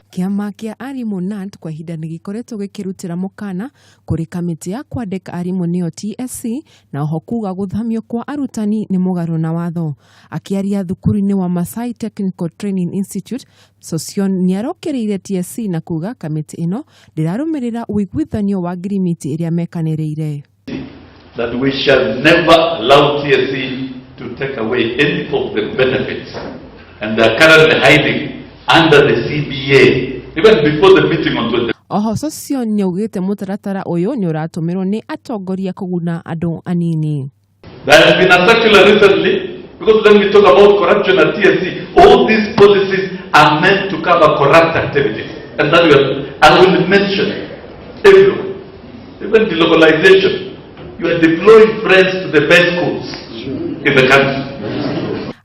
Kiama kia arimu NAT kwa ihinda nĩ gĩkoretwo gĩkĩrutĩra mũkana kũrĩ kamĩtĩ ya kwandĩka arimũ nĩyo TSC na oho kuga gũthamio kwa arutani nĩ mũgarũ na watho. Akĩaria thukuru-inĩ wa Masai Technical Training Institute, Sosion nĩarokĩrĩire TSC na kuga kamĩtĩ ĩno ndĩrarũmĩrĩra ũiguithanio wa ngirimiti ĩrĩa mekanĩrĩire. That we shall never allow TSC to take away any of the benefits, and they are currently hiding under the CBA even before the meeting on 20. Oho Sosion nĩaugĩte mũtaratara ũyũ nĩ ũratũmĩrwo nĩ atongoria kũguna andũ anini. There has been a circular recently, because when we talk about corruption at TSC, all these policies are meant to cover corrupt activities, and that I will mention everyone, even the localization. You are deploying friends to the best schools in the country.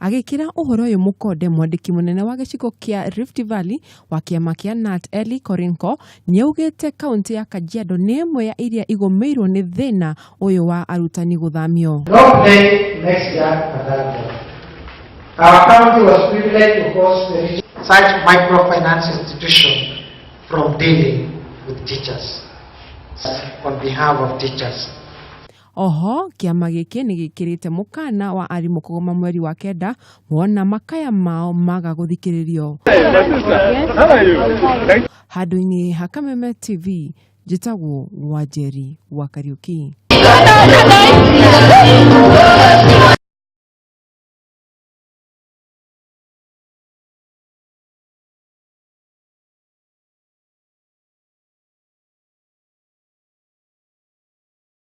Agĩkĩra ũhoro ũyũ mũkonde, mwandĩki mũnene wa gĩcigo kĩa Rift Valley wa kĩama kĩa NAT Eli Korinko nĩaugĩte kaunti ya Kajiado nĩ ĩmwe ya iria igũmĩirwo nĩ thĩna ũyũ wa arutani gũthamio. No day next year for that. Our county was privileged to host such microfinance institution from dealing with teachers on behalf of teachers. Oho kiama gĩkĩ nĩ gĩkĩrĩte mũkana wa arimũ kũgoma mweri wa kenda wona makaya mao maga gũthikĩrĩrio. Handũ-inĩ ha Kameme TV, njĩtagwo Wanjeri wa Kariuki.